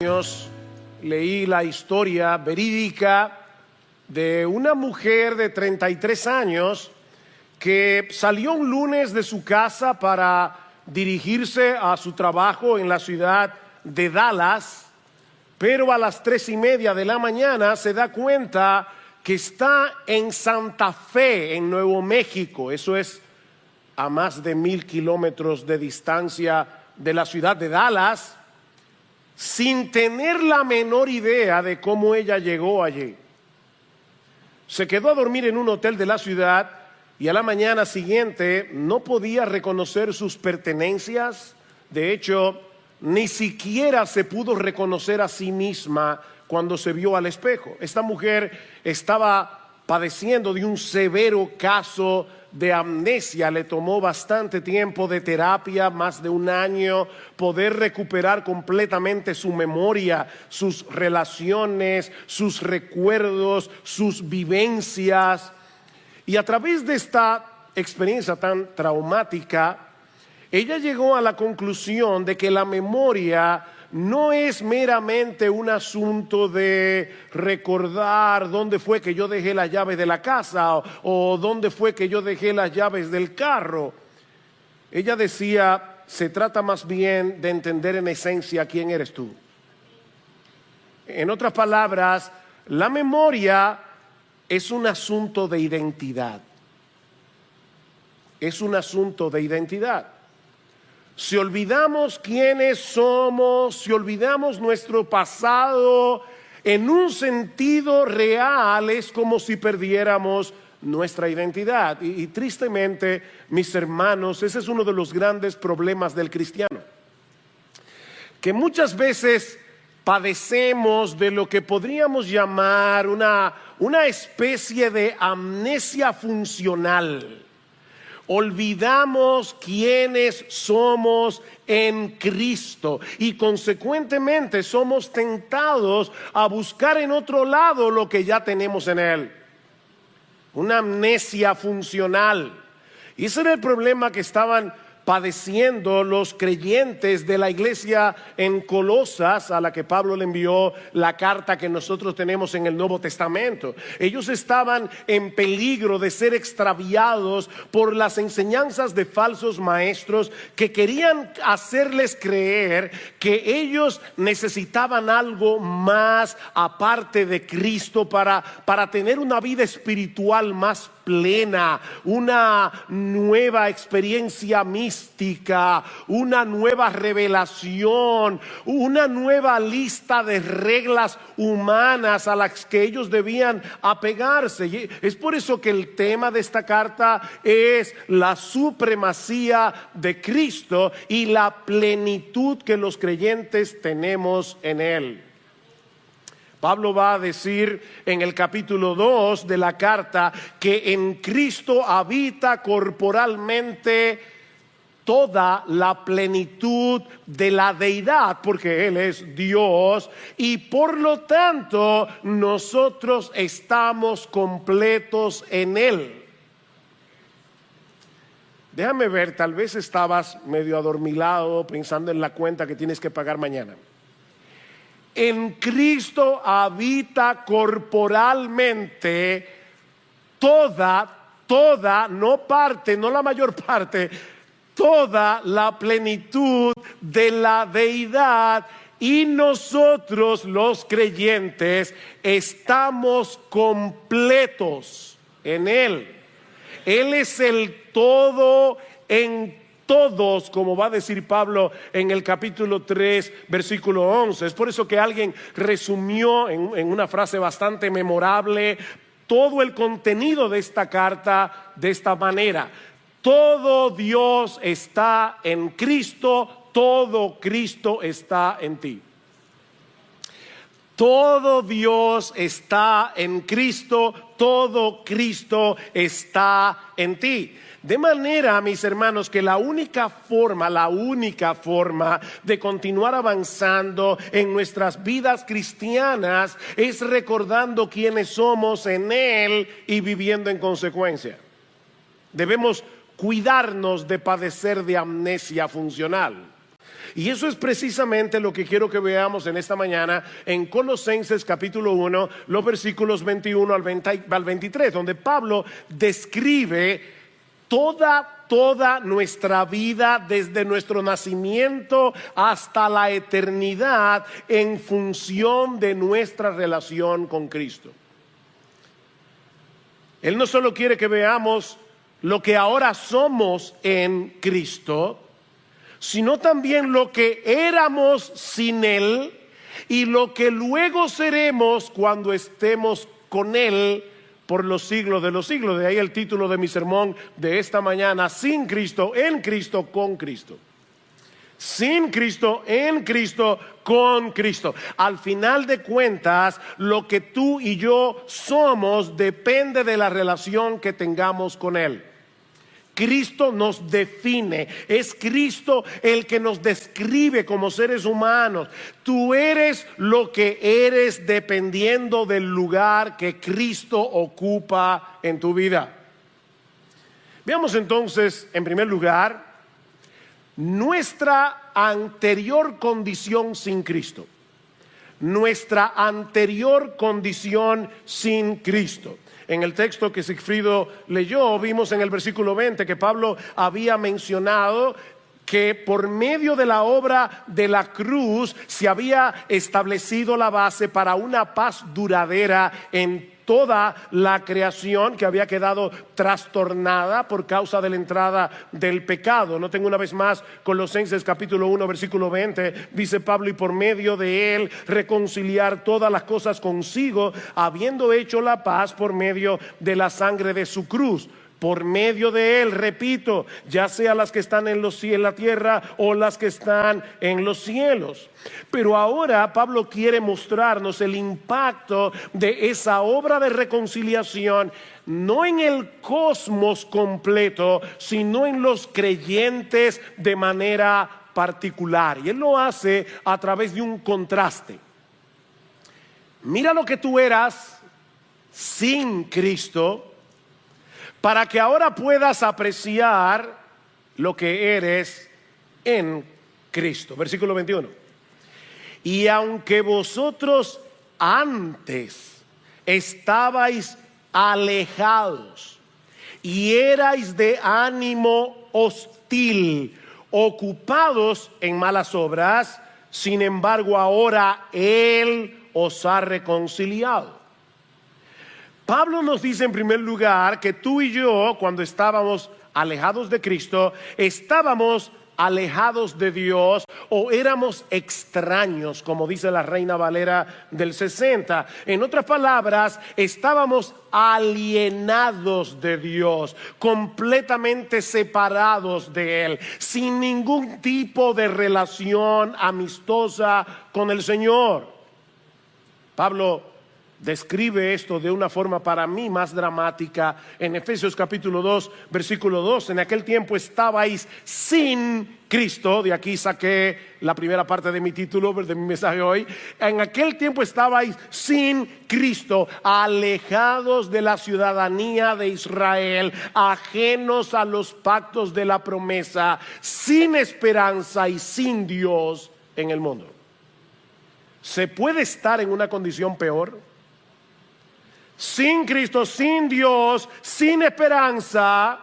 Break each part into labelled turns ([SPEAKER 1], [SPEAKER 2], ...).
[SPEAKER 1] años leí la historia verídica de una mujer de 33 años que salió un lunes de su casa para dirigirse a su trabajo en la ciudad de Dallas, pero a las 3:30 de la mañana se da cuenta que está en Santa Fe, en Nuevo México. Eso es a más de 1,000 kilómetros de distancia de la ciudad de Dallas, sin tener la menor idea de cómo ella llegó allí. Se quedó a dormir en un hotel de la ciudad y a la mañana siguiente no podía reconocer sus pertenencias. De hecho, ni siquiera se pudo reconocer a sí misma cuando se vio al espejo. Esta mujer estaba padeciendo de un severo caso de amnesia. Le tomó bastante tiempo de terapia, más de 1 año, poder recuperar completamente su memoria, sus relaciones, sus recuerdos, sus vivencias. Y a través de esta experiencia tan traumática, ella llegó a la conclusión de que la memoria no es meramente un asunto de recordar dónde fue que yo dejé las llaves de la casa o dónde fue que yo dejé las llaves del carro. Ella decía, se trata más bien de entender en esencia quién eres tú. En otras palabras, la memoria es un asunto de identidad. Es un asunto de identidad. Si olvidamos quiénes somos, si olvidamos nuestro pasado, en un sentido real es como si perdiéramos nuestra identidad. Y tristemente, mis hermanos, ese es uno de los grandes problemas del cristiano. Que muchas veces padecemos de lo que podríamos llamar una especie de amnesia funcional. Olvidamos quiénes somos en Cristo y consecuentemente somos tentados a buscar en otro lado lo que ya tenemos en Él. Una amnesia funcional. Y ese era el problema que estaban padeciendo los creyentes de la iglesia en Colosas, a la que Pablo le envió la carta que nosotros tenemos en el Nuevo Testamento. Ellos estaban en peligro de ser extraviados por las enseñanzas de falsos maestros que querían hacerles creer que ellos necesitaban algo más aparte de Cristo para tener una vida espiritual más plena, una nueva experiencia mística, una nueva revelación, una nueva lista de reglas humanas a las que ellos debían apegarse. Y es por eso que el tema de esta carta es la supremacía de Cristo y la plenitud que los creyentes tenemos en Él. Pablo va a decir en el capítulo 2 de la carta que en Cristo habita corporalmente toda la plenitud de la deidad, porque Él es Dios y por lo tanto nosotros estamos completos en Él. Déjame ver, tal vez estabas medio adormilado pensando en la cuenta que tienes que pagar mañana. En Cristo habita corporalmente toda, no parte, no la mayor parte, toda la plenitud de la deidad y nosotros los creyentes estamos completos en Él. Él es el todo en todos, como va a decir Pablo en el capítulo 3, versículo 11. Es por eso que alguien resumió en una frase bastante memorable todo el contenido de esta carta de esta manera: todo Dios está en Cristo, todo Cristo está en ti. Todo Dios está en Cristo, todo Cristo está en ti. De manera, mis hermanos, que la única forma de continuar avanzando en nuestras vidas cristianas es recordando quiénes somos en Él y viviendo en consecuencia. Debemos cuidarnos de padecer de amnesia funcional. Y eso es precisamente lo que quiero que veamos en esta mañana en Colosenses capítulo 1, los versículos 21 al 23, donde Pablo describe toda nuestra vida desde nuestro nacimiento hasta la eternidad en función de nuestra relación con Cristo. Él no solo quiere que veamos lo que ahora somos en Cristo, sino también lo que éramos sin Él y lo que luego seremos cuando estemos con Él por los siglos de los siglos. De ahí el título de mi sermón de esta mañana: sin Cristo, en Cristo, con Cristo. Sin Cristo, en Cristo, con Cristo. Al final de cuentas, lo que tú y yo somos depende de la relación que tengamos con Él. Cristo nos define, es Cristo el que nos describe como seres humanos. Tú eres lo que eres dependiendo del lugar que Cristo ocupa en tu vida. Veamos entonces, en primer lugar, nuestra anterior condición sin Cristo. Nuestra anterior condición sin Cristo. En el texto que Sigfrido leyó, vimos en el versículo 20 que Pablo había mencionado que por medio de la obra de la cruz se había establecido la base para una paz duradera en toda la creación que había quedado trastornada por causa de la entrada del pecado. Noten una vez más Colosenses capítulo 1 versículo 20, dice Pablo: y por medio de él reconciliar todas las cosas consigo, habiendo hecho la paz por medio de la sangre de su cruz. Por medio de él, repito, ya sea las que están en la tierra o las que están en los cielos. Pero ahora Pablo quiere mostrarnos el impacto de esa obra de reconciliación, no en el cosmos completo, sino en los creyentes de manera particular. Y él lo hace a través de un contraste. Mira lo que tú eras sin Cristo, para que ahora puedas apreciar lo que eres en Cristo. Versículo 21. Y aunque vosotros antes estabais alejados y erais de ánimo hostil, ocupados en malas obras, sin embargo ahora Él os ha reconciliado. Pablo nos dice en primer lugar que tú y yo, cuando estábamos alejados de Cristo, estábamos alejados de Dios o éramos extraños, como dice la Reina Valera del 60. En otras palabras, estábamos alienados de Dios, completamente separados de Él, sin ningún tipo de relación amistosa con el Señor. Pablo describe esto de una forma para mí más dramática en Efesios capítulo 2 versículo 2. En aquel tiempo estabais sin Cristo. De aquí saqué la primera parte de mi título, de mi mensaje hoy. En aquel tiempo estabais sin Cristo, alejados de la ciudadanía de Israel, ajenos a los pactos de la promesa, sin esperanza y sin Dios en el mundo. ¿Se puede estar en una condición peor? Sin Cristo, sin Dios, sin esperanza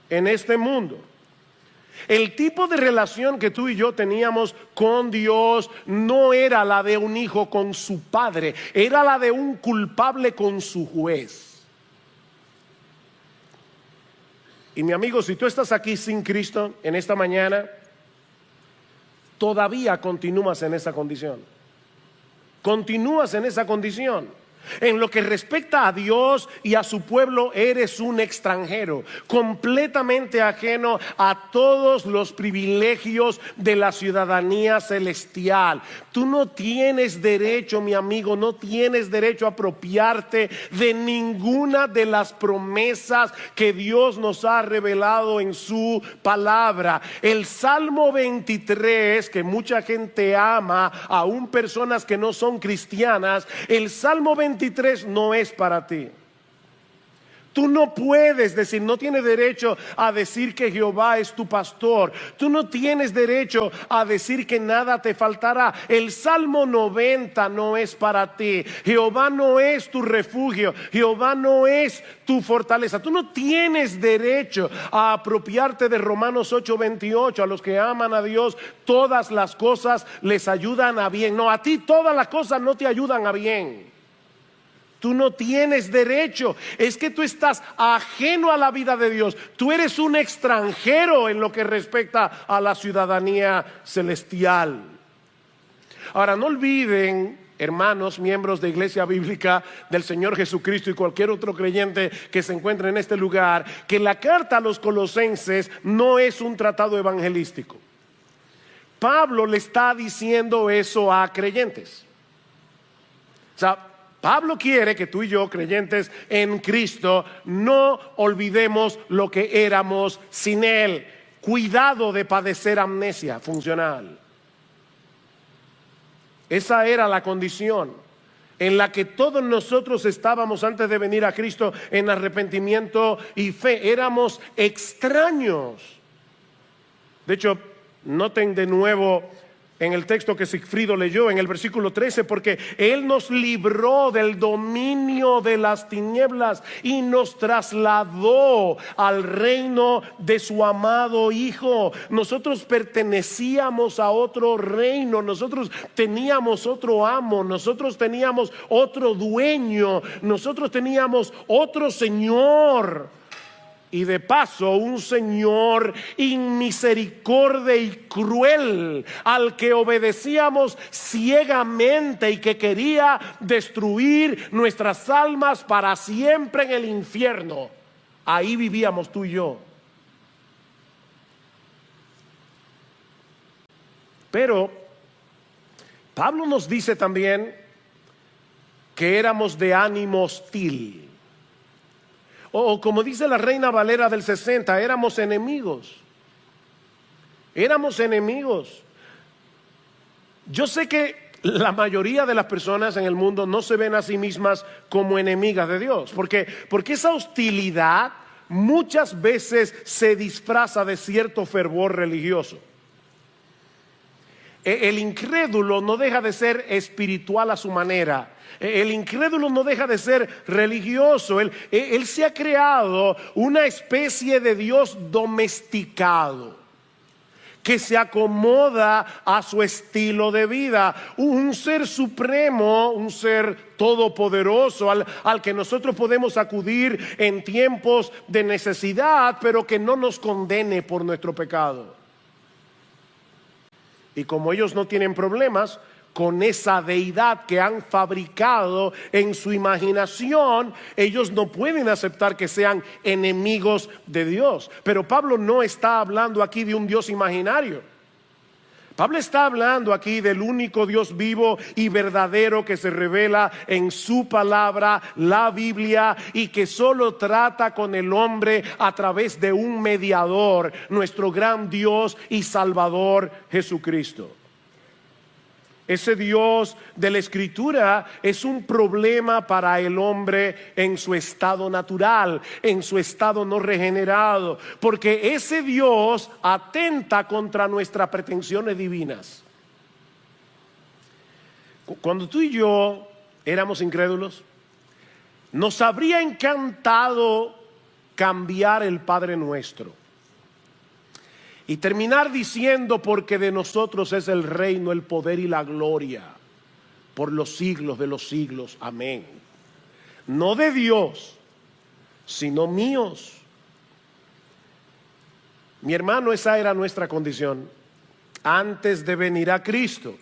[SPEAKER 1] en este mundo. El tipo de relación que tú y yo teníamos con Dios no era la de un hijo con su padre, era la de un culpable con su juez. Y mi amigo, si tú estás aquí sin Cristo en esta mañana, todavía continúas en esa condición. Continúas en esa condición. En lo que respecta a Dios y a su pueblo, eres un extranjero, completamente ajeno a todos los privilegios de la ciudadanía celestial. Tú no tienes derecho, mi amigo, no tienes derecho a apropiarte de ninguna de las promesas que Dios nos ha revelado en su palabra. El Salmo 23, que mucha gente ama, aún personas que no son cristianas, el Salmo 23 no es para ti. Tú no puedes decir, no tienes derecho a decir que Jehová es tu pastor. Tú no tienes derecho a decir que nada te faltará. El Salmo 90 no es para ti. Jehová no es tu refugio. Jehová no es tu fortaleza. Tú no tienes derecho a apropiarte de Romanos 8:28. A los que aman a Dios, todas las cosas les ayudan a bien. No, a ti todas las cosas no te ayudan a bien. Tú no tienes derecho. Es que tú estás ajeno a la vida de Dios. Tú eres un extranjero en lo que respecta a la ciudadanía celestial. Ahora, no olviden, hermanos, miembros de Iglesia Bíblica del Señor Jesucristo y cualquier otro creyente que se encuentre en este lugar, que la carta a los Colosenses no es un tratado evangelístico. Pablo le está diciendo eso a creyentes. O sea, Pablo quiere que tú y yo, creyentes en Cristo, no olvidemos lo que éramos sin Él. Cuidado de padecer amnesia funcional. Esa era la condición en la que todos nosotros estábamos antes de venir a Cristo en arrepentimiento y fe. Éramos extraños. De hecho, noten de nuevo en el texto que Sigfrido leyó en el versículo 13, porque Él nos libró del dominio de las tinieblas y nos trasladó al reino de su amado Hijo. Nosotros pertenecíamos a otro reino, nosotros teníamos otro amo, nosotros teníamos otro dueño, nosotros teníamos otro Señor. Y de paso, un Señor inmisericordia y cruel, al que obedecíamos ciegamente y que quería destruir nuestras almas para siempre en el infierno. Ahí vivíamos tú y yo. Pero Pablo nos dice también que éramos de ánimo hostil. O como dice la Reina Valera del 60, éramos enemigos. Éramos enemigos. Yo sé que la mayoría de las personas en el mundo no se ven a sí mismas como enemigas de Dios. Porque esa hostilidad muchas veces se disfraza de cierto fervor religioso. El incrédulo no deja de ser espiritual a su manera. El incrédulo no deja de ser religioso. Él se ha creado una especie de Dios domesticado que se acomoda a su estilo de vida. Un ser supremo, un ser todopoderoso al que nosotros podemos acudir en tiempos de necesidad, pero que no nos condene por nuestro pecado. Y como ellos no tienen problemas con esa deidad que han fabricado en su imaginación, ellos no pueden aceptar que sean enemigos de Dios. Pero Pablo no está hablando aquí de un Dios imaginario. Pablo está hablando aquí del único Dios vivo y verdadero que se revela en su palabra, la Biblia, y que solo trata con el hombre a través de un mediador, nuestro gran Dios y Salvador Jesucristo. Ese Dios de la Escritura es un problema para el hombre en su estado natural, en su estado no regenerado, porque ese Dios atenta contra nuestras pretensiones divinas. Cuando tú y yo éramos incrédulos, nos habría encantado cambiar el Padre Nuestro y terminar diciendo: porque de nosotros es el reino, el poder y la gloria por los siglos de los siglos. Amén. No de Dios, sino míos. Mi hermano, esa era nuestra condición antes de venir a Cristo.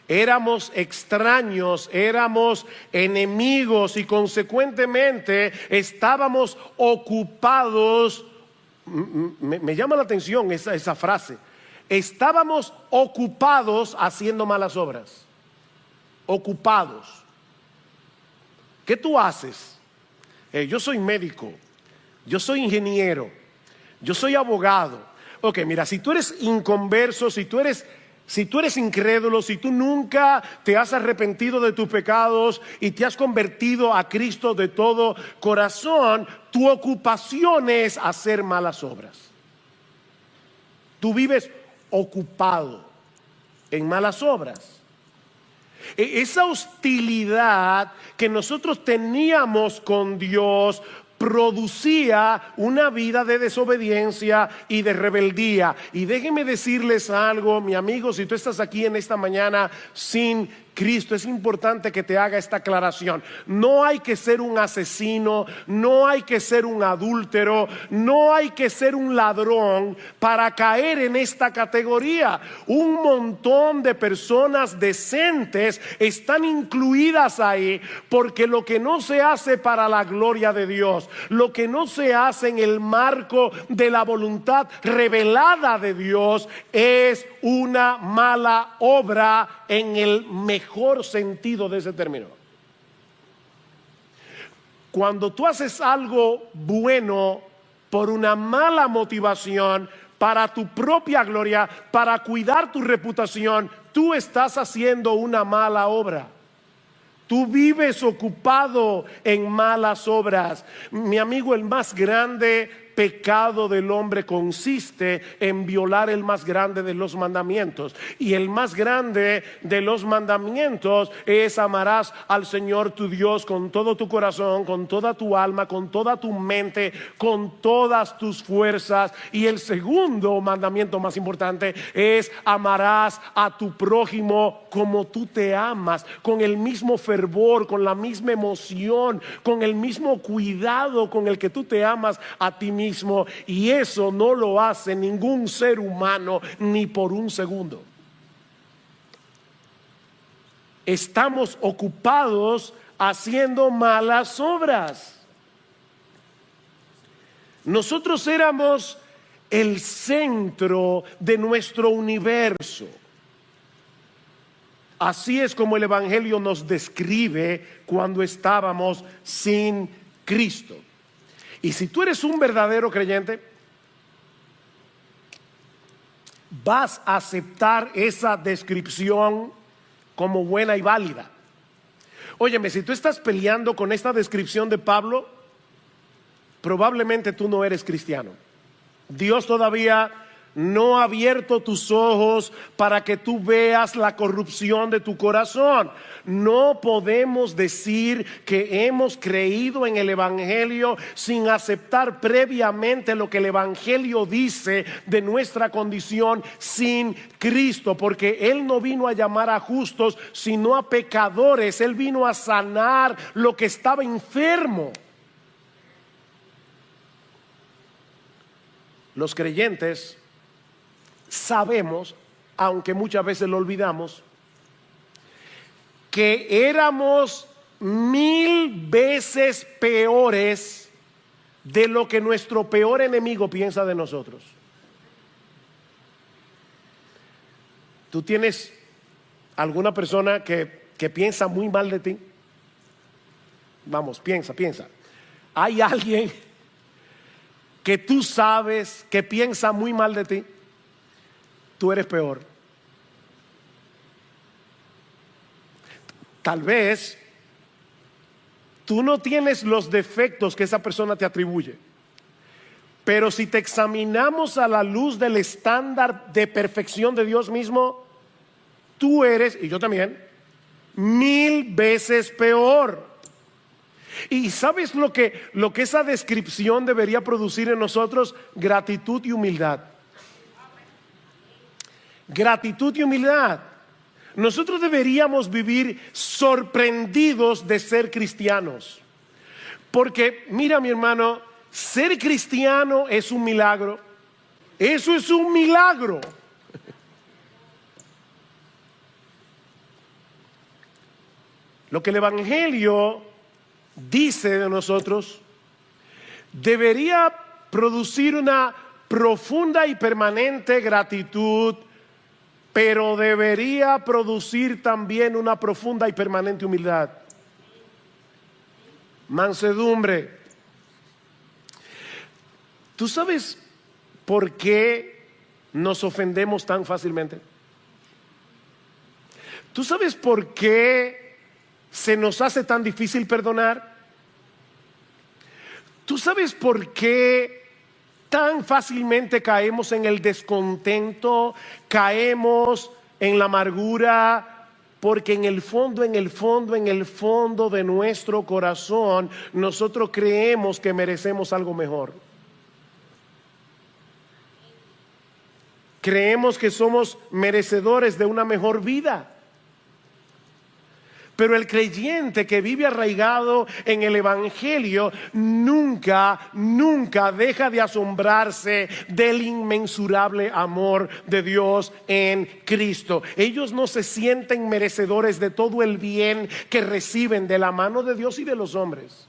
[SPEAKER 1] Éramos extraños, éramos enemigos y consecuentemente estábamos ocupados. Me llama la atención esa frase. Estábamos ocupados haciendo malas obras. Ocupados. ¿Qué tú haces? Yo soy médico, yo soy ingeniero, yo soy abogado. Ok, mira, si tú eres inconverso, si tú eres Si tú eres incrédulo, si tú nunca te has arrepentido de tus pecados y te has convertido a Cristo de todo corazón, tu ocupación es hacer malas obras. Tú vives ocupado en malas obras. Esa hostilidad que nosotros teníamos con Dios producía una vida de desobediencia y de rebeldía. Y déjenme decirles algo, mi amigo, si tú estás aquí en esta mañana sin Cristo, es importante que te haga esta aclaración. No hay que ser un asesino, no hay que ser un adúltero, no hay que ser un ladrón para caer en esta categoría. Un montón de personas decentes están incluidas ahí, porque lo que no se hace para la gloria de Dios, lo que no se hace en el marco de la voluntad revelada de Dios, es una mala obra en el mejor sentido de ese término. Cuando tú haces algo bueno por una mala motivación, para tu propia gloria, para cuidar tu reputación, tú estás haciendo una mala obra. Tú vives ocupado en malas obras. Mi amigo, el más grande pecado del hombre consiste en violar el más grande de los mandamientos. Y el más grande de los mandamientos es: amarás al Señor tu Dios con todo tu corazón, con toda tu alma, con toda tu mente, con todas tus fuerzas. Y el segundo mandamiento más importante es: amarás a tu prójimo como tú te amas, con el mismo fervor, con la misma emoción, con el mismo cuidado con el que tú te amas a ti mismo. Y eso no lo hace ningún ser humano ni por un segundo. Estamos ocupados haciendo malas obras. Nosotros éramos el centro de nuestro universo. Así es como el Evangelio nos describe cuando estábamos sin Cristo. Y si tú eres un verdadero creyente, vas a aceptar esa descripción como buena y válida. Óyeme, si tú estás peleando con esta descripción de Pablo, probablemente tú no eres cristiano. Dios todavía no ha abierto tus ojos para que tú veas la corrupción de tu corazón. No podemos decir que hemos creído en el Evangelio sin aceptar previamente lo que el Evangelio dice de nuestra condición sin Cristo, porque Él no vino a llamar a justos sino a pecadores. Él vino a sanar lo que estaba enfermo. Los creyentes sabemos, aunque muchas veces lo olvidamos, que éramos 1000 veces peores de lo que nuestro peor enemigo piensa de nosotros. ¿Tú tienes alguna persona que piensa muy mal de ti? Vamos, piensa. ¿Hay alguien que tú sabes que piensa muy mal de ti? Tú eres peor. Tal vez tú no tienes los defectos que esa persona te atribuye, pero si te examinamos a la luz del estándar de perfección de Dios mismo, tú eres, y yo también, 1000 veces peor. ¿Y sabes lo que esa descripción debería producir en nosotros? Gratitud y humildad. Gratitud y humildad. Nosotros deberíamos vivir sorprendidos de ser cristianos, porque mira, mi hermano, ser cristiano es un milagro. Eso es un milagro. Lo que el Evangelio dice de nosotros debería producir una profunda y permanente gratitud, pero debería producir también una profunda y permanente humildad, mansedumbre. ¿Tú sabes por qué nos ofendemos tan fácilmente? ¿Tú sabes por qué se nos hace tan difícil perdonar? ¿Tú sabes por qué tan fácilmente caemos en el descontento, caemos en la amargura? Porque en el fondo de nuestro corazón, nosotros creemos que merecemos algo mejor. Creemos que somos merecedores de una mejor vida. Pero el creyente que vive arraigado en el Evangelio nunca deja de asombrarse del inmensurable amor de Dios en Cristo. Ellos no se sienten merecedores de todo el bien que reciben de la mano de Dios y de los hombres.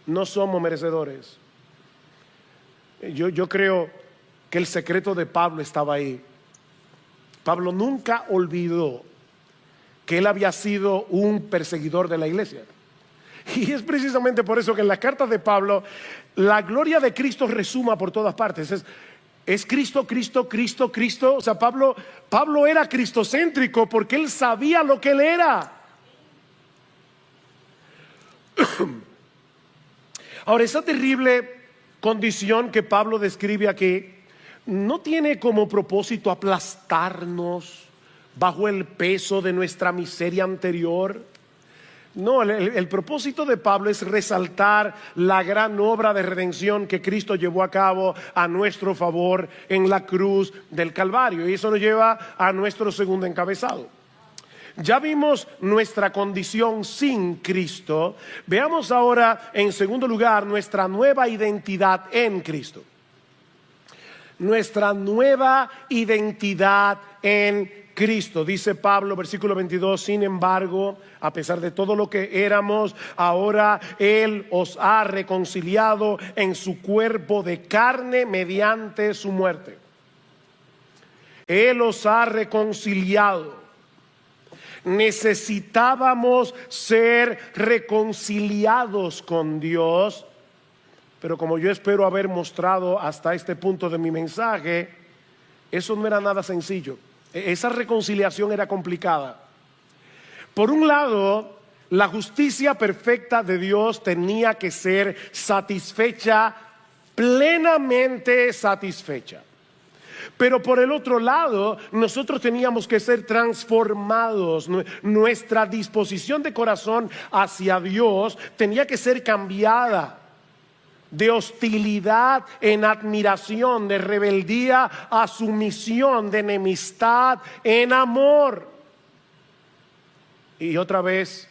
[SPEAKER 1] No somos merecedores. Yo creo que el secreto de Pablo estaba ahí. Pablo nunca olvidó que él había sido un perseguidor de la iglesia. Y es precisamente por eso que en las cartas de Pablo la gloria de Cristo resuma por todas partes. Es Cristo, Cristo, Cristo, Cristo. O sea, Pablo era cristocéntrico porque él sabía lo que él era. Ahora, esa terrible condición que Pablo describe aquí no tiene como propósito aplastarnos bajo el peso de nuestra miseria anterior. No, el propósito de Pablo es resaltar la gran obra de redención que Cristo llevó a cabo a nuestro favor en la cruz del Calvario. Y eso nos lleva a nuestro segundo encabezado. Ya vimos nuestra condición sin Cristo. Veamos ahora, en segundo lugar, nuestra nueva identidad en Cristo. Nuestra nueva identidad en Cristo. Dice Pablo, versículo 22, sin embargo, a pesar de todo lo que éramos, ahora Él os ha reconciliado en su cuerpo de carne mediante su muerte. Él os ha reconciliado. Necesitábamos ser reconciliados con Dios, pero como yo espero haber mostrado hasta este punto de mi mensaje, eso no era nada sencillo. Esa reconciliación era complicada. Por un lado, la justicia perfecta de Dios tenía que ser satisfecha, plenamente satisfecha. Pero por el otro lado, nosotros teníamos que ser transformados. Nuestra disposición de corazón hacia Dios tenía que ser cambiada. De hostilidad en admiración, de rebeldía a sumisión, de enemistad en amor. Y otra vez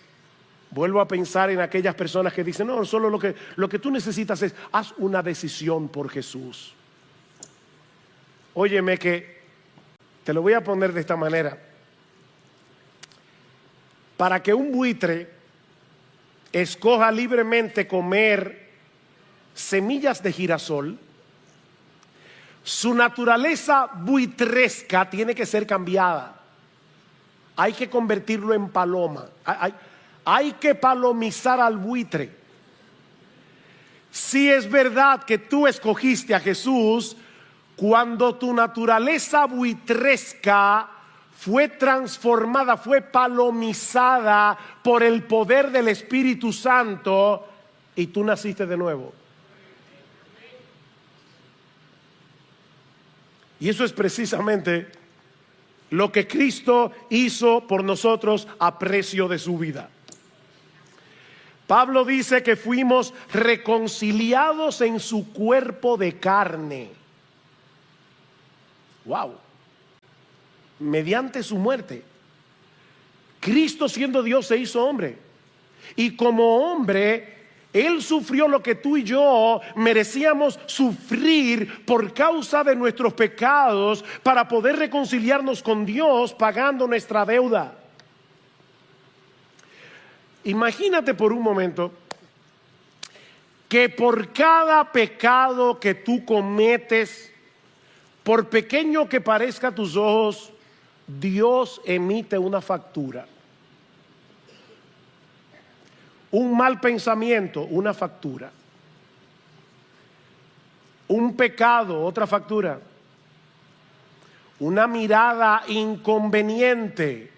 [SPEAKER 1] vuelvo a pensar en aquellas personas que dicen, no, solo lo que tú necesitas es, haz una decisión por Jesús. Óyeme que te lo voy a poner de esta manera. Para que un buitre escoja libremente comer semillas de girasol, su naturaleza buitresca tiene que ser cambiada. Hay que convertirlo en paloma. Hay que palomizar al buitre. Si es verdad que tú escogiste a Jesús, cuando tu naturaleza buitresca fue transformada, fue palomizada por el poder del Espíritu Santo y tú naciste de nuevo. Y eso es precisamente lo que Cristo hizo por nosotros a precio de su vida. Pablo dice que fuimos reconciliados en su cuerpo de carne. Wow. Mediante su muerte. Cristo, siendo Dios, se hizo hombre. Y como hombre, Él sufrió lo que tú y yo merecíamos sufrir por causa de nuestros pecados para poder reconciliarnos con Dios pagando nuestra deuda. Imagínate por un momento que por cada pecado que tú cometes, por pequeño que parezca a tus ojos, Dios emite una factura. Un mal pensamiento, una factura. Un pecado, otra factura. una mirada inconveniente,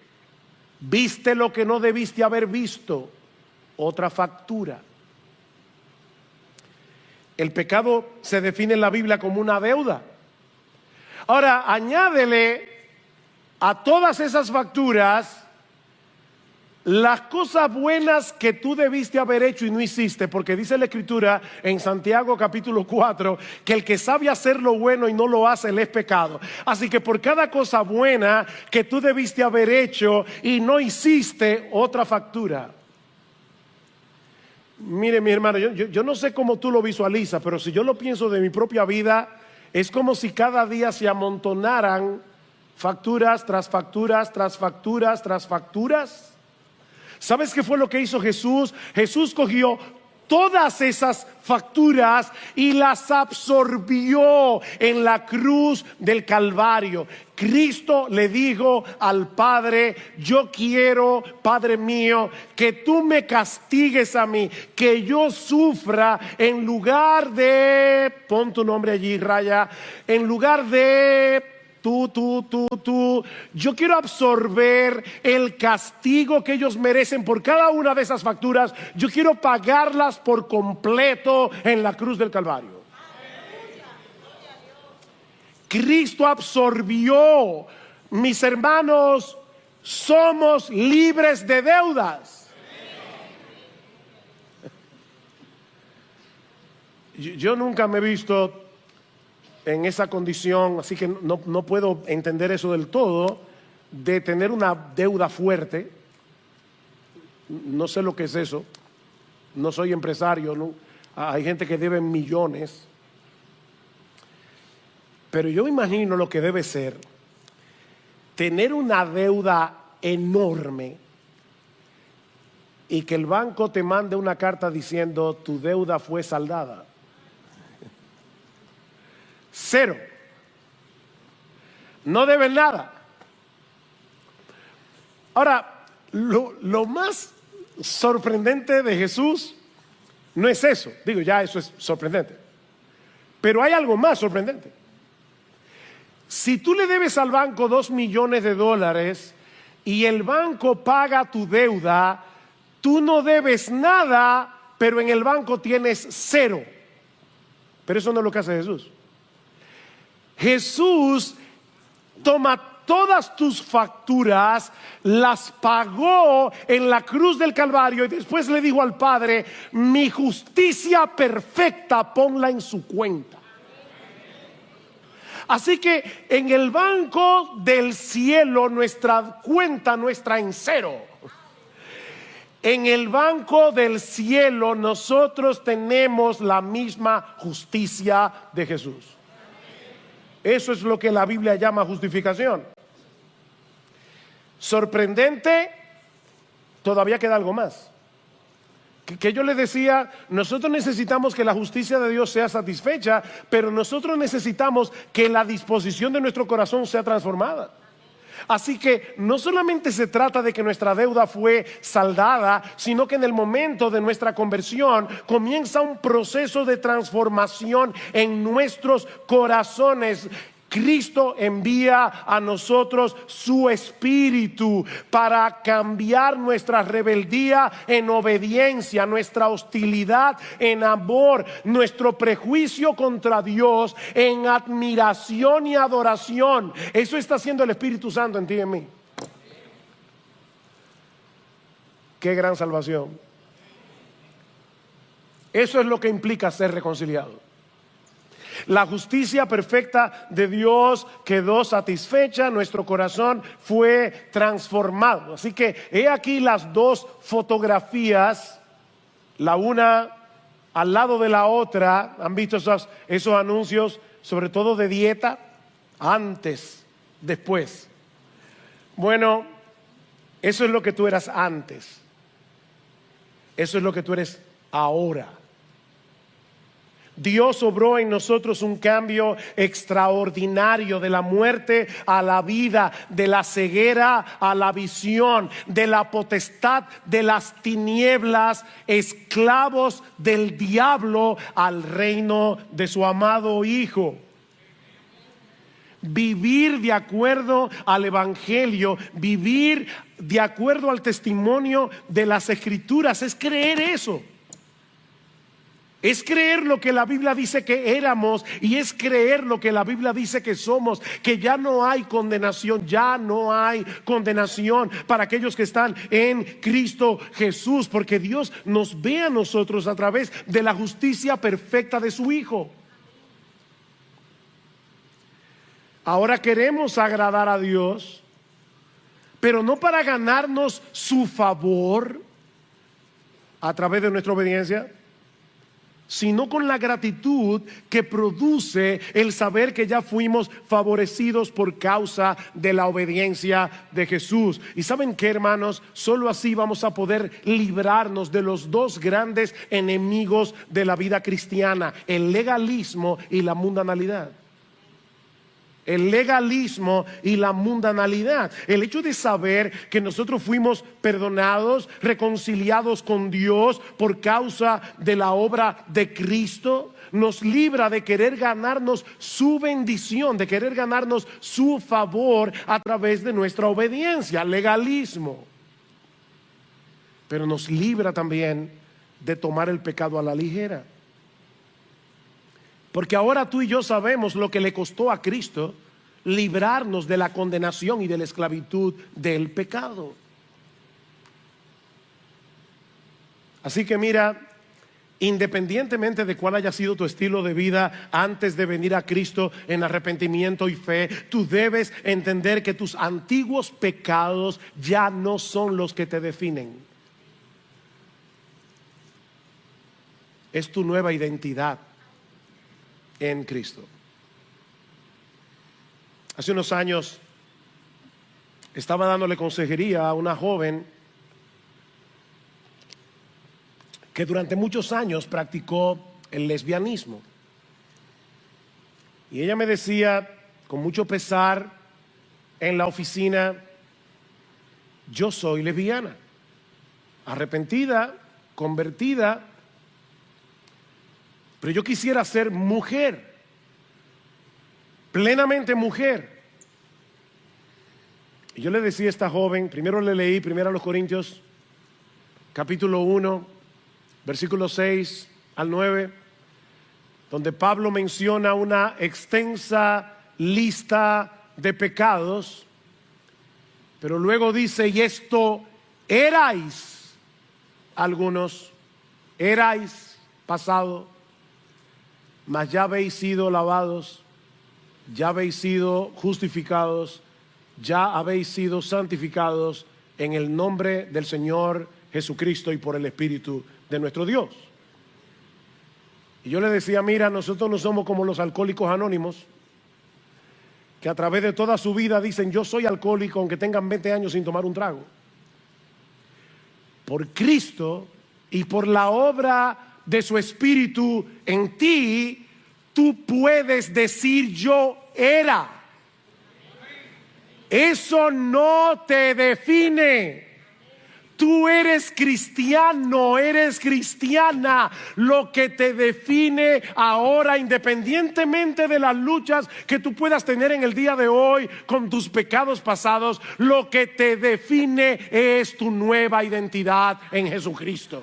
[SPEAKER 1] viste lo que no debiste haber visto, otra factura. El pecado se define en la Biblia como una deuda. Ahora, añádele a todas esas facturas las cosas buenas que tú debiste haber hecho y no hiciste, porque dice la Escritura en Santiago capítulo 4 que el que sabe hacer lo bueno y no lo hace le es pecado. Así que por cada cosa buena que tú debiste haber hecho y no hiciste, otra factura. Mire, mi hermano, yo no sé cómo tú lo visualizas, pero si yo lo pienso de mi propia vida, es como si cada día se amontonaran facturas tras facturas, tras facturas, tras facturas. ¿Sabes qué fue lo que hizo Jesús? Jesús cogió todas esas facturas y las absorbió en la cruz del Calvario. Cristo le dijo al Padre: yo quiero, Padre mío, que tú me castigues a mí, que yo sufra en lugar de, pon tu nombre allí, raya, en lugar de tú, yo quiero absorber el castigo que ellos merecen por cada una de esas facturas. Yo quiero pagarlas por completo en la cruz del Calvario. Cristo absorbió. Mis hermanos, somos libres de deudas. Yo nunca me he visto en esa condición, así que no puedo entender eso del todo, de tener una deuda fuerte. No sé lo que es eso, no soy empresario, ¿no? Hay gente que debe millones, pero yo imagino lo que debe ser tener una deuda enorme y que el banco te mande una carta diciendo: tu deuda fue saldada. Cero. No deben nada. Ahora, lo más sorprendente de Jesús no es eso. Digo, ya eso es sorprendente. Pero hay algo más sorprendente. Si tú le debes al banco $2 millones y el banco paga tu deuda, tú no debes nada, pero en el banco tienes cero. Pero eso no es lo que hace Jesús. Jesús toma todas tus facturas, las pagó en la cruz del Calvario y después le dijo al Padre: mi justicia perfecta, ponla en su cuenta. Así que en el banco del cielo nuestra cuenta no está en cero. En el banco del cielo nosotros tenemos la misma justicia de Jesús. Eso es lo que la Biblia llama justificación. Sorprendente, todavía queda algo más. Que yo le decía, nosotros necesitamos que la justicia de Dios sea satisfecha, pero nosotros necesitamos que la disposición de nuestro corazón sea transformada. Así que no solamente se trata de que nuestra deuda fue saldada, sino que en el momento de nuestra conversión comienza un proceso de transformación en nuestros corazones. Cristo envía a nosotros su Espíritu para cambiar nuestra rebeldía en obediencia, nuestra hostilidad en amor, nuestro prejuicio contra Dios en admiración y adoración. Eso está haciendo el Espíritu Santo en ti y en mí. Qué gran salvación. Eso es lo que implica ser reconciliado. La justicia perfecta de Dios quedó satisfecha, nuestro corazón fue transformado. Así que he aquí las dos fotografías, la una al lado de la otra. ¿Han visto esos anuncios, sobre todo de dieta? Antes, después. Bueno, eso es lo que tú eras antes. Eso es lo que tú eres ahora. Dios obró en nosotros un cambio extraordinario, de la muerte a la vida, de la ceguera a la visión, de la potestad de las tinieblas, esclavos del diablo, al reino de su amado Hijo. Vivir de acuerdo al Evangelio, vivir de acuerdo al testimonio de las Escrituras, es creer eso. Es creer lo que la Biblia dice que éramos y es creer lo que la Biblia dice que somos, que ya no hay condenación, ya no hay condenación para aquellos que están en Cristo Jesús, porque Dios nos ve a nosotros a través de la justicia perfecta de su Hijo. Ahora queremos agradar a Dios, pero no para ganarnos su favor a través de nuestra obediencia, sino con la gratitud que produce el saber que ya fuimos favorecidos por causa de la obediencia de Jesús. Y ¿saben qué, hermanos? Solo así vamos a poder librarnos de los dos grandes enemigos de la vida cristiana: el legalismo y la mundanalidad. El legalismo y la mundanalidad. El hecho de saber que nosotros fuimos perdonados, reconciliados con Dios por causa de la obra de Cristo, nos libra de querer ganarnos su bendición, de querer ganarnos su favor a través de nuestra obediencia, legalismo. Pero nos libra también de tomar el pecado a la ligera. Porque ahora tú y yo sabemos lo que le costó a Cristo librarnos de la condenación y de la esclavitud del pecado. Así que mira, independientemente de cuál haya sido tu estilo de vida antes de venir a Cristo en arrepentimiento y fe, tú debes entender que tus antiguos pecados ya no son los que te definen. Es tu nueva identidad en Cristo. Hace unos años estaba dándole consejería a una joven que durante muchos años practicó el lesbianismo. Y ella me decía con mucho pesar en la oficina: yo soy lesbiana, arrepentida, convertida, pero yo quisiera ser mujer, plenamente mujer. Y yo le decía a esta joven, primero le leí 1 Corintios capítulo 1, versículos 6 al 9, donde Pablo menciona una extensa lista de pecados, pero luego dice: y esto erais algunos, erais pasado, mas ya habéis sido lavados, ya habéis sido justificados, ya habéis sido santificados en el nombre del Señor Jesucristo y por el Espíritu de nuestro Dios. Y yo le decía: mira, nosotros no somos como los alcohólicos anónimos, que a través de toda su vida dicen: yo soy alcohólico aunque tengan 20 años sin tomar un trago. Por Cristo y por la obra de su Espíritu en ti, tú puedes decir: yo era. Eso no te define. Tú eres cristiano, eres cristiana. Lo que te define ahora, independientemente de las luchas que tú puedas tener en el día de hoy con tus pecados pasados, lo que te define es tu nueva identidad en Jesucristo.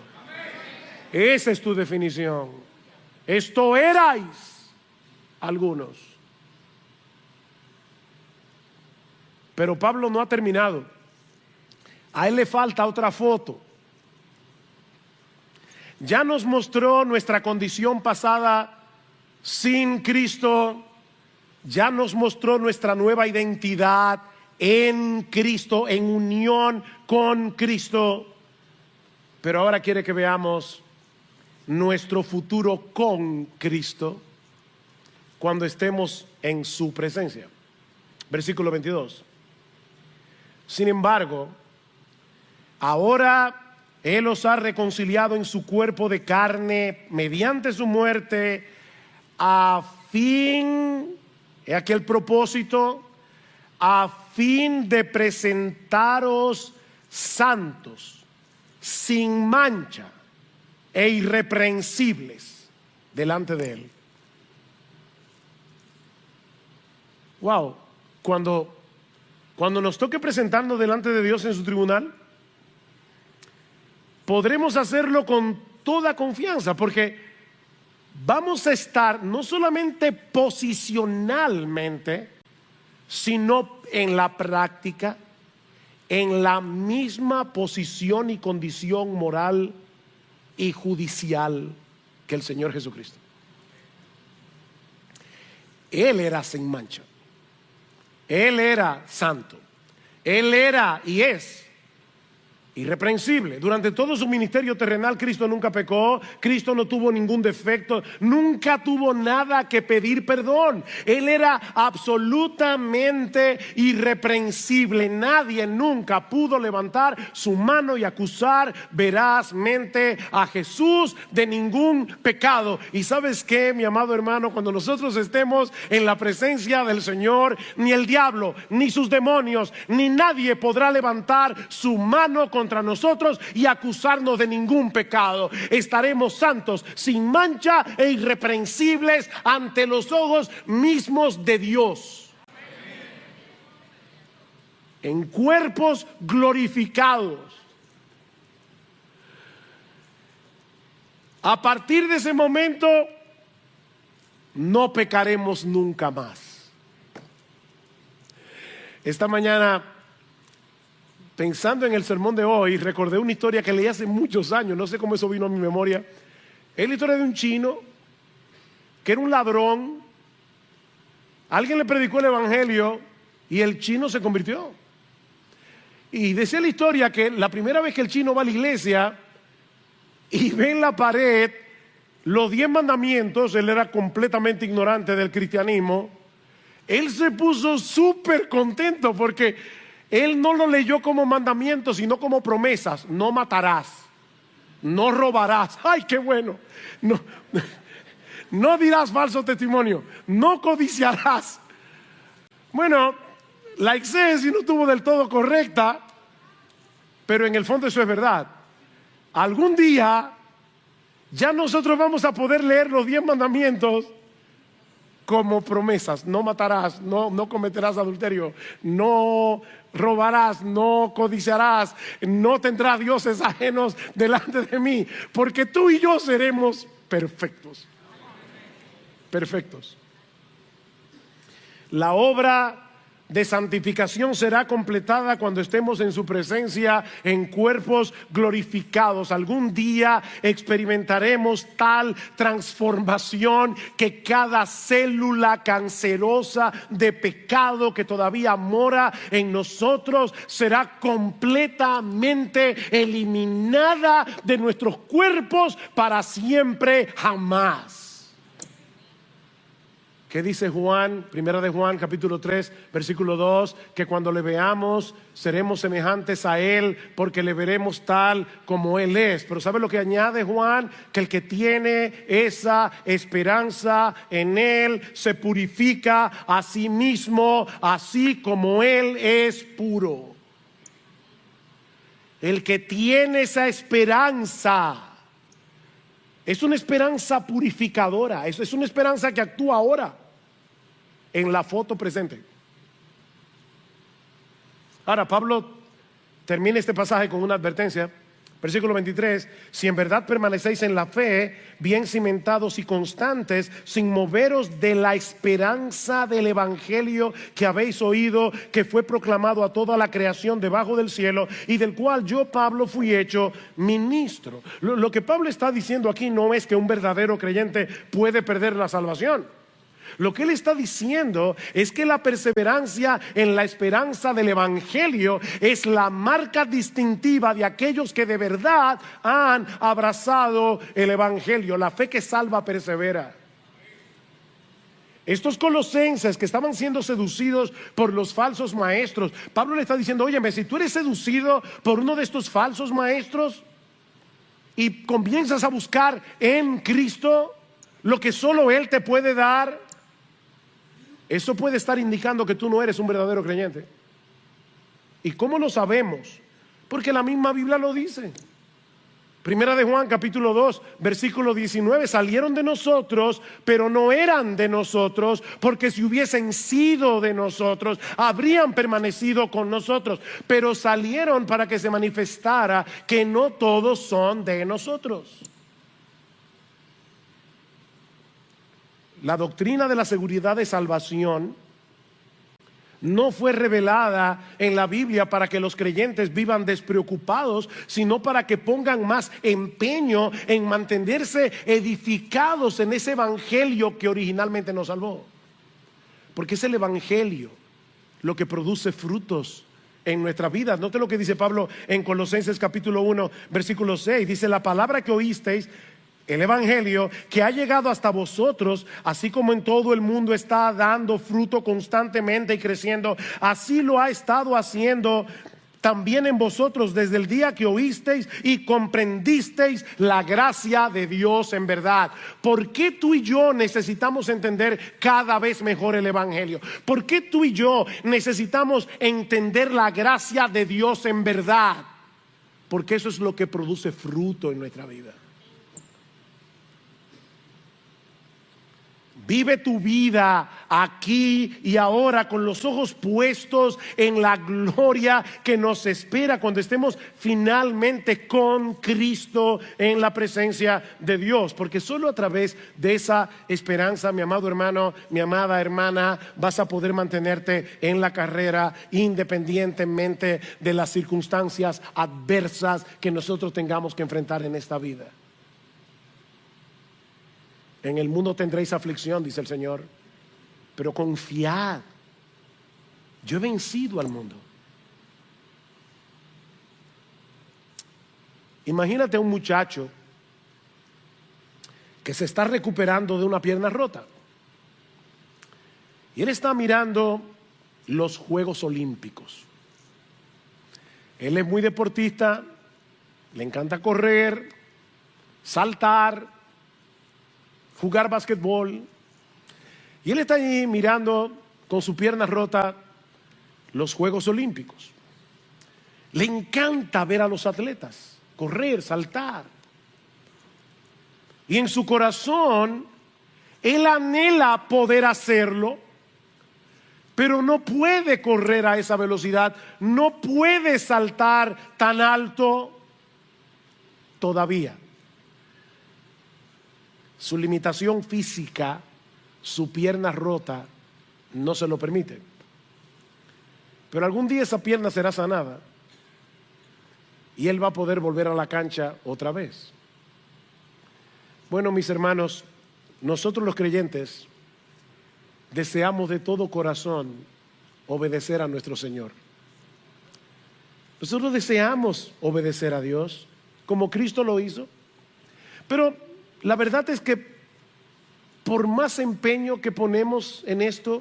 [SPEAKER 1] Esa es tu definición. Esto erais algunos. Pero Pablo no ha terminado. A él le falta otra foto. Ya nos mostró nuestra condición pasada sin Cristo. Ya nos mostró nuestra nueva identidad en Cristo, en unión con Cristo. Pero ahora quiere que veamos nuestro futuro con Cristo cuando estemos en su presencia. Versículo 22. Sin embargo, ahora Él os ha reconciliado en su cuerpo de carne mediante su muerte, a fin, he aquí el propósito, a fin de presentaros santos, sin mancha e irreprensibles delante de Él. Wow, cuando nos toque presentarnos delante de Dios en su tribunal, podremos hacerlo con toda confianza, porque vamos a estar no solamente posicionalmente, sino en la práctica, en la misma posición y condición moral y judicial que el Señor Jesucristo. Él era sin mancha, Él era santo, Él era y es irreprensible. Durante todo su ministerio terrenal, Cristo nunca pecó, Cristo no tuvo ningún defecto, nunca tuvo nada que pedir perdón. Él era absolutamente irreprensible. Nadie nunca pudo levantar su mano y acusar verazmente a Jesús de ningún pecado. Y ¿sabes qué, mi amado hermano? Cuando nosotros estemos en la presencia del Señor, ni el diablo, ni sus demonios, ni nadie podrá levantar su mano contra nosotros y acusarnos de ningún pecado. Estaremos santos, sin mancha e irreprensibles ante los ojos mismos de Dios, en cuerpos glorificados. A partir de ese momento no pecaremos nunca más. Esta mañana, pensando en el sermón de hoy, recordé una historia que leí hace muchos años, no sé cómo eso vino a mi memoria. Es la historia de un chino que era un ladrón. Alguien le predicó el evangelio y el chino se convirtió. Y decía la historia que la primera vez que el chino va a la iglesia y ve en la pared los 10 mandamientos, él era completamente ignorante del cristianismo, él se puso súper contento porque él no lo leyó como mandamientos, sino como promesas. No matarás, no robarás. ¡Ay, qué bueno! No dirás falso testimonio, no codiciarás. Bueno, la exégesis no estuvo del todo correcta, pero en el fondo eso es verdad. Algún día ya nosotros vamos a poder leer los 10 mandamientos como promesas. No matarás, no cometerás adulterio, no robarás, no codiciarás, no tendrás dioses ajenos delante de mí, porque tú y yo seremos perfectos. Perfectos. La obra de santificación será completada cuando estemos en su presencia en cuerpos glorificados. Algún día experimentaremos tal transformación que cada célula cancerosa de pecado que todavía mora en nosotros será completamente eliminada de nuestros cuerpos para siempre, jamás. ¿Qué dice Juan? Primera de Juan, capítulo 3, versículo 2, que cuando le veamos seremos semejantes a Él, porque le veremos tal como Él es. Pero ¿sabe lo que añade Juan? Que el que tiene esa esperanza en Él se purifica a sí mismo, así como Él es puro. El que tiene esa esperanza es una esperanza purificadora, es una esperanza que actúa ahora en la foto presente. Ahora, Pablo termina este pasaje con una advertencia. Versículo 23, si en verdad permanecéis en la fe, bien cimentados y constantes, sin moveros de la esperanza del evangelio que habéis oído, que fue proclamado a toda la creación debajo del cielo, y del cual yo, Pablo, fui hecho ministro. Lo que Pablo está diciendo aquí no es que un verdadero creyente puede perder la salvación. Lo que él está diciendo es que la perseverancia en la esperanza del evangelio es la marca distintiva de aquellos que de verdad han abrazado el evangelio. La fe que salva persevera. Estos colosenses que estaban siendo seducidos por los falsos maestros, Pablo le está diciendo, óyeme, si tú eres seducido por uno de estos falsos maestros y comienzas a buscar en Cristo lo que solo Él te puede dar, eso puede estar indicando que tú no eres un verdadero creyente. ¿Y cómo lo sabemos? Porque la misma Biblia lo dice. Primera de Juan capítulo 2 versículo 19, salieron de nosotros, pero no eran de nosotros, porque si hubiesen sido de nosotros, habrían permanecido con nosotros, pero salieron para que se manifestara que no todos son de nosotros. La doctrina de la seguridad de salvación no fue revelada en la Biblia para que los creyentes vivan despreocupados, sino para que pongan más empeño en mantenerse edificados en ese evangelio que originalmente nos salvó. Porque es el evangelio lo que produce frutos en nuestra vida. Note lo que dice Pablo en Colosenses capítulo 1 versículo 6. Dice: la palabra que oísteis, el evangelio, que ha llegado hasta vosotros, así como en todo el mundo está dando fruto constantemente y creciendo, así lo ha estado haciendo también en vosotros desde el día que oísteis y comprendisteis la gracia de Dios en verdad. ¿Por qué tú y yo necesitamos entender cada vez mejor el evangelio? ¿Por qué tú y yo necesitamos entender la gracia de Dios en verdad? Porque eso es lo que produce fruto en nuestra vida. Vive tu vida aquí y ahora con los ojos puestos en la gloria que nos espera cuando estemos finalmente con Cristo en la presencia de Dios. Porque solo a través de esa esperanza, mi amado hermano, mi amada hermana, vas a poder mantenerte en la carrera independientemente de las circunstancias adversas que nosotros tengamos que enfrentar en esta vida. En el mundo tendréis aflicción, dice el Señor, pero confiad, yo he vencido al mundo. Imagínate a un muchacho que se está recuperando de una pierna rota y él está mirando los Juegos Olímpicos. Él es muy deportista, le encanta correr, saltar, jugar basquetbol, y él está allí mirando con su pierna rota los Juegos Olímpicos. Le encanta ver a los atletas correr, saltar, y en su corazón él anhela poder hacerlo, pero no puede correr a esa velocidad, no puede saltar tan alto todavía. Su limitación física, su pierna rota, no se lo permite. Pero algún día esa pierna será sanada y él va a poder volver a la cancha otra vez. Bueno, mis hermanos, nosotros los creyentes deseamos de todo corazón obedecer a nuestro Señor. Nosotros deseamos obedecer a Dios como Cristo lo hizo, pero la verdad es que por más empeño que ponemos en esto,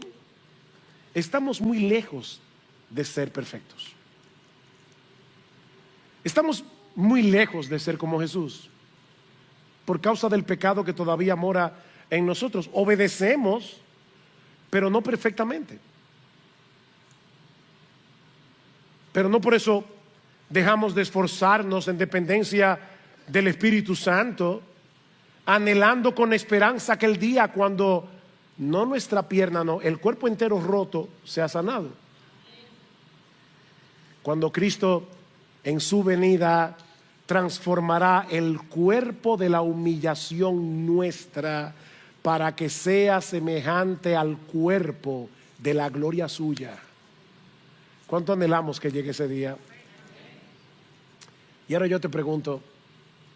[SPEAKER 1] estamos muy lejos de ser perfectos. Estamos muy lejos de ser como Jesús por causa del pecado que todavía mora en nosotros. Obedecemos, pero no perfectamente. Pero no por eso dejamos de esforzarnos en dependencia del Espíritu Santo, anhelando con esperanza aquel día cuando no nuestra pierna, no, el cuerpo entero roto sea sanado. Cuando Cristo en su venida transformará el cuerpo de la humillación nuestra para que sea semejante al cuerpo de la gloria suya. ¿Cuánto anhelamos que llegue ese día? Y ahora yo te pregunto,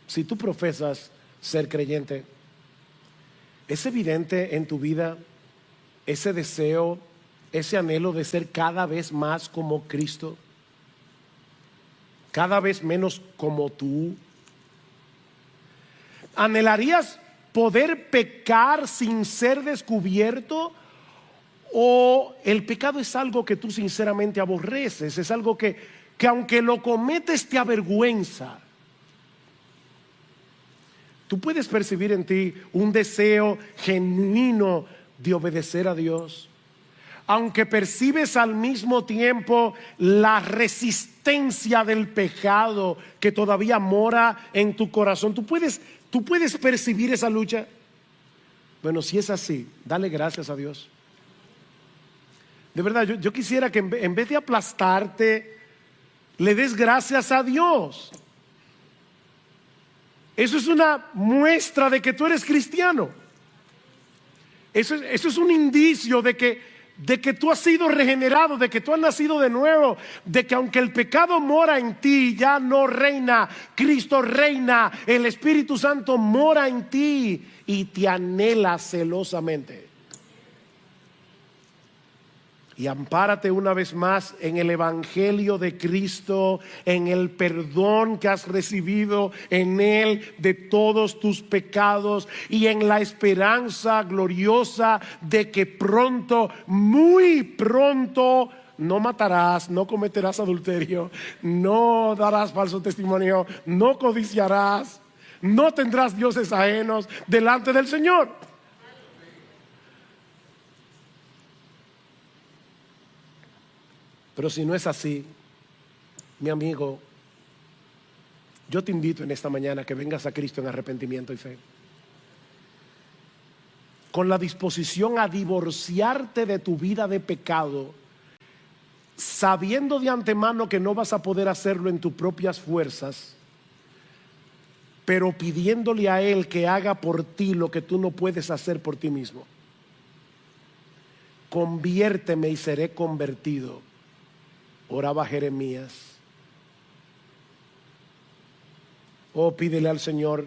[SPEAKER 1] si tú profesas ser creyente, ¿es evidente en tu vida ese deseo, ese anhelo de ser cada vez más como Cristo? Cada vez menos como tú. ¿Anhelarías poder pecar sin ser descubierto? ¿O el pecado es algo que tú sinceramente aborreces? Es algo que aunque lo cometes te avergüenza. Tú puedes percibir en ti un deseo genuino de obedecer a Dios. aunque percibes al mismo tiempo la resistencia del pecado que todavía mora en tu corazón, ¿tú puedes percibir esa lucha? Bueno, si es así, dale gracias a Dios. De verdad, yo quisiera que en vez de aplastarte, le des gracias a Dios. Eso es una muestra de que tú eres cristiano. Eso es un indicio de que tú has sido regenerado, de que tú has nacido de nuevo, de que aunque el pecado mora en ti, ya no reina, Cristo reina, el Espíritu Santo mora en ti y te anhela celosamente. Y ampárate una vez más en el Evangelio de Cristo, en el perdón que has recibido en Él de todos tus pecados y en la esperanza gloriosa de que pronto, muy pronto, no matarás, no cometerás adulterio, no darás falso testimonio, no codiciarás, no tendrás dioses ajenos delante del Señor. Pero si no es así, mi amigo, yo te invito en esta mañana que vengas a Cristo en arrepentimiento y fe, con la disposición a divorciarte de tu vida de pecado, sabiendo de antemano que no vas a poder hacerlo en tus propias fuerzas, pero pidiéndole a Él que haga por ti lo que tú no puedes hacer por ti mismo. Conviérteme y seré convertido, oraba Jeremías. Oh, pídele al Señor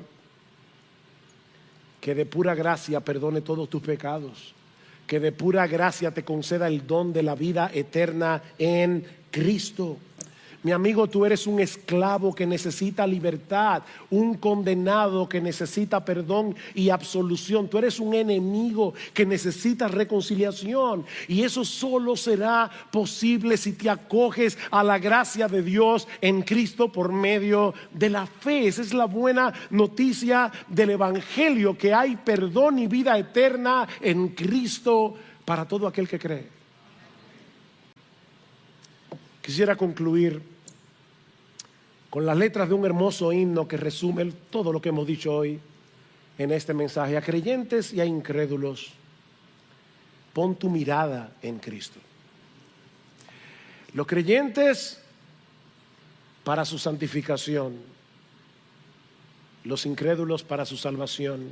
[SPEAKER 1] que de pura gracia perdone todos tus pecados, que de pura gracia te conceda el don de la vida eterna en Cristo. Mi amigo, tú eres un esclavo que necesita libertad, un condenado que necesita perdón y absolución. Tú eres un enemigo que necesita reconciliación, y eso solo será posible si te acoges a la gracia de Dios en Cristo por medio de la fe. Esa es la buena noticia del Evangelio, que hay perdón y vida eterna en Cristo para todo aquel que cree. Quisiera concluir con las letras de un hermoso himno que resume todo lo que hemos dicho hoy en este mensaje. A creyentes y a incrédulos, pon tu mirada en Cristo. Los creyentes para su santificación, los incrédulos para su salvación.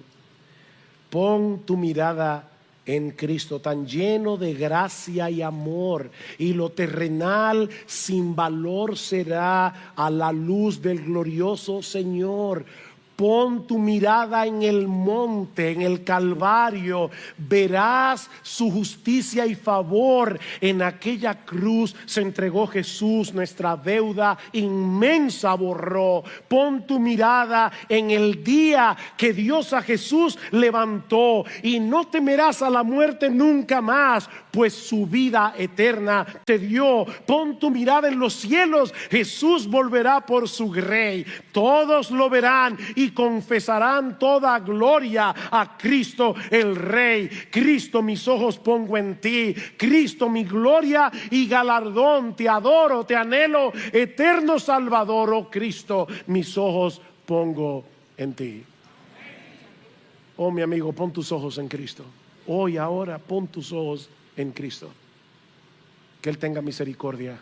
[SPEAKER 1] Pon tu mirada en Cristo, tan lleno de gracia y amor, y lo terrenal sin valor será a la luz del glorioso Señor. Pon tu mirada en el monte, en el Calvario. Verás su justicia y favor. En aquella cruz se entregó Jesús, nuestra deuda inmensa borró. Pon tu mirada en el día que Dios a Jesús levantó, y no temerás a la muerte nunca más, pues su vida eterna te dio. Pon tu mirada en los cielos. Jesús volverá por su Rey. Todos lo verán y confesarán toda gloria a Cristo el Rey. Cristo, mis ojos pongo en ti. Cristo, mi gloria y galardón. Te adoro, te anhelo, eterno Salvador. Oh Cristo, mis ojos pongo en ti. Oh, mi amigo, pon tus ojos en Cristo. Hoy, ahora, pon tus ojos en Cristo. Que Él tenga misericordia